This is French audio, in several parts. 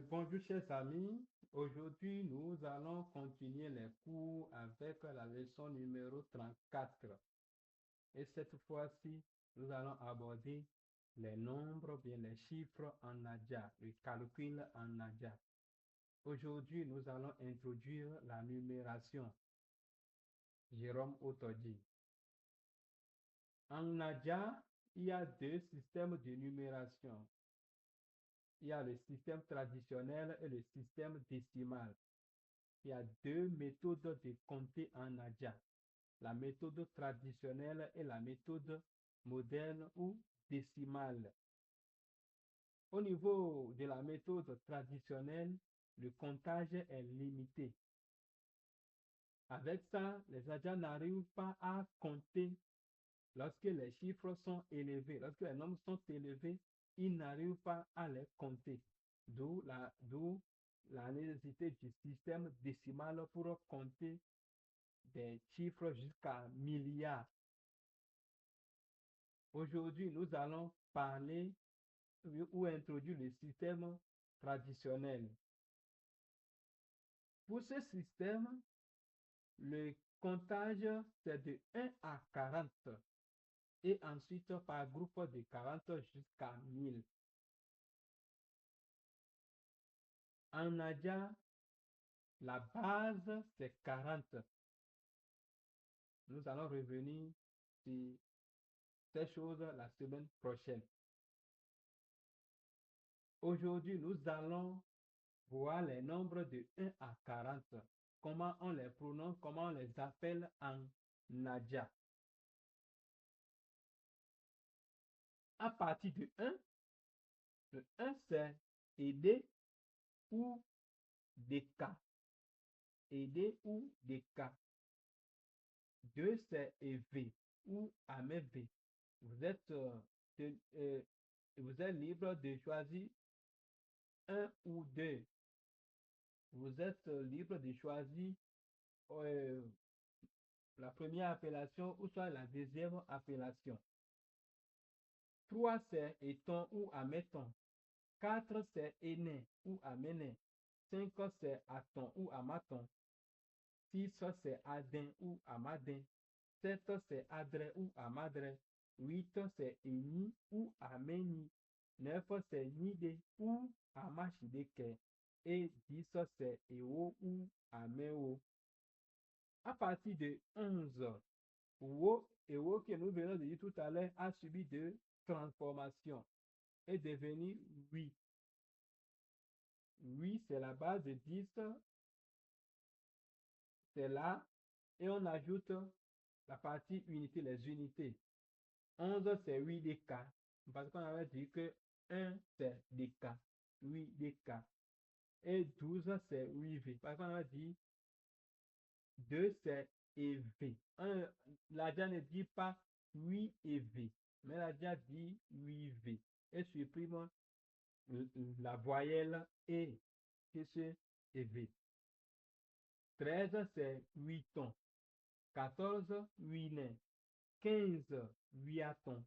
Bonjour chers amis, aujourd'hui nous allons continuer les cours avec la leçon numéro 34 et cette fois-ci nous allons aborder les nombres, bien les chiffres en Nadia, le calcul en Nadia. Aujourd'hui nous allons introduire la numération. Jérôme Otodji. En Nadia, il y a deux systèmes de numération. Il y a le système traditionnel et le système décimal. Il y a deux méthodes de compter en Nadia. La méthode traditionnelle et la méthode moderne ou décimale. Au niveau de la méthode traditionnelle, le comptage est limité. Avec ça, les Nadiens n'arrivent pas à compter lorsque les chiffres sont élevés. Lorsque les nombres sont élevés, ils n'arrivent pas à les compter. D'où la nécessité du système décimal pour compter des chiffres jusqu'à milliards. Aujourd'hui, nous allons parler ou introduire le système traditionnel. Pour ce système, le comptage, c'est de 1 à 40 et ensuite par groupe de 40 jusqu'à 1000. En Nadia, la base, c'est 40. Nous allons revenir sur ces choses la semaine prochaine. Aujourd'hui, nous allons voir les nombres de 1 à 40. Comment on les prononce, comment on les appelle en Nadia. À partir de 1, le 1 c'est aider ou DK. Aider ou DK. 2 c'est EV ou AMV. Vous êtes libre de choisir 1 ou 2. Vous êtes libre de choisir la première appellation ou soit la deuxième appellation. 3 c'est éton ou ameton. 4 c'est éné ou améné. 5 c'est aton ou amaton. 6 c'est adin ou amadin. 7 c'est adré ou amadré. 8 c'est eni ou améni. 9 c'est nide ou amachideke. Et 10 c'est ewo ou améo. À partir de 11, wo que nous venons de dire tout à l'heure a subi de transformation et devenu 8. 8, c'est la base de 10, c'est là, et on ajoute la partie unité, les unités. 11, c'est 8 DK, parce qu'on avait dit que 1, c'est DK, 8 DK. Et 12, c'est 8V, parce qu'on avait dit 2, c'est EV. La dia ne dit pas 8 EV, mais la dia dit 8V. Et supprime la voyelle E, qui c'est EV. 13, c'est 8 tons. 14, 8 nains. 15, 8 atons.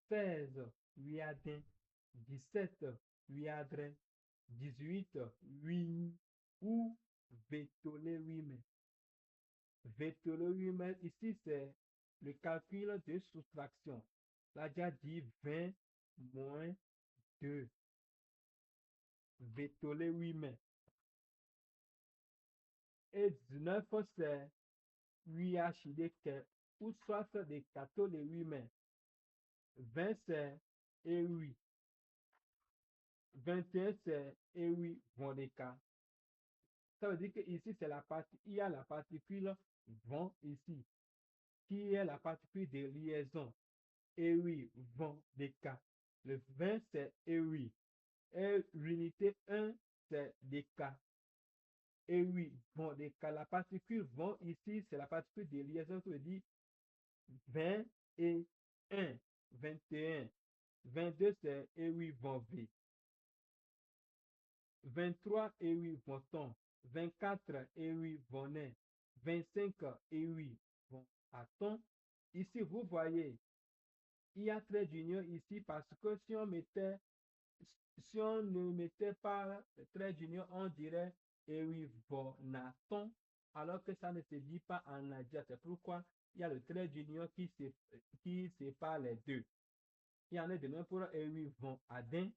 16, 8 adins. 17, 8 adrins. 18, 8 ou vétolé 8 mains. Vétolé 8 mains, ici, c'est le calcul de soustraction. Là, j'ai dit 20 moins 2. Vétolé 8 mains. Et 19, c'est 8 archidéques, ou soit des 14 et 8 mains. 20 c'est et 8. 21 c'est et 8 vont des cas. Ça veut dire que ici c'est la partie, il y a la particule vont ici, qui est la particule de liaison. Et 8 vont des cas. Le 20 c'est et 8. Et l'unité 1 c'est des cas. Et 8 vont des cas. La particule vont ici, c'est la particule de liaison qui veut dire 20 et 1, 21. 22 c'est et 8 vont V. 23 et 8 vont ton. 24 et 8 vont nain. 25 et 8 vont à ton. Ici, vous voyez, il y a trait d'union ici parce que si on mettait si on ne mettait pas le trait d'union, on dirait Ewivonaton, alors que ça ne se dit pas en Nadia. C'est pourquoi il y a le trait d'union qui sépare les deux. Il y en a de même pour Ewivon Adin,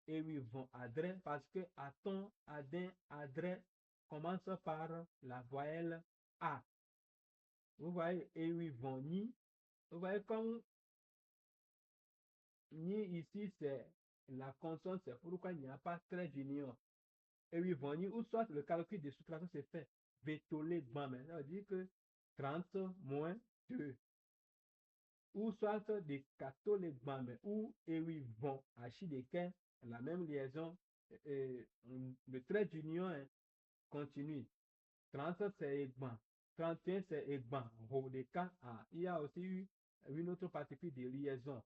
Ewivon Adré, parce que Aton, Adin, Adré commence par la voyelle A. Vous voyez Ewivon Ni. Vous voyez comme Ni ici, c'est la consonne, c'est pourquoi il n'y a pas trait d'union. Ewivon Ni, ou soit le calcul de soustraction se fait Vétolé Bamé. Ça veut dire que 30 moins 2. Ou soit des catholiques Bamé, ou Ewivon Achideken, la même liaison. Le trait d'union continue. 30 c'est Egban. 31 c'est Egban. Rodeka A. Il y a aussi eu une autre particule de liaison.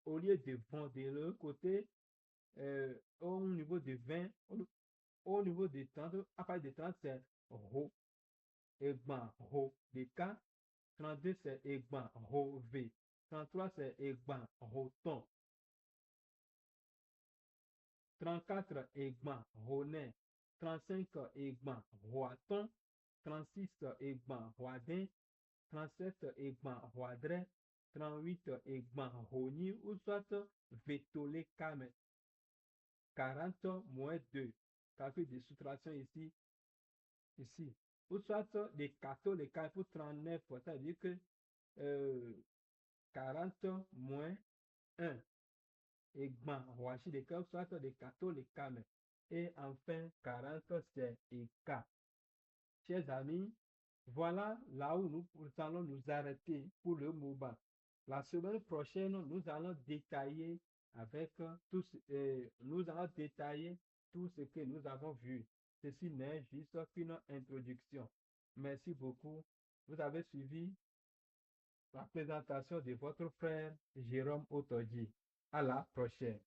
Au lieu de vent de l'autre côté, au niveau de 20, au niveau de 30, à partir de 30, c'est Ro. Egban Ro de K. 32, c'est Egban Ro V. 33, c'est Egban Ro Ton. 34, Egban Ronin. 35, Egban Roaton. 36, Egban Roidin. 37, Egban Roidre. 38, Egban Roni, ou soit Vétolé Kame. 40 moins 2. Calcul de soustraction ici. Ou soit des catholiques pour 39, c'est-à-dire que 40 moins 1. Egban Roachi de K, soit des catholiques. Et enfin, 40, c'est Eka. Chers amis, voilà là où nous allons nous arrêter pour le MOBA. La semaine prochaine, nous allons détailler nous allons détailler tout ce que nous avons vu. Ceci n'est juste qu'une introduction. Merci beaucoup. Vous avez suivi la présentation de votre frère Jérôme Otoji. À la prochaine.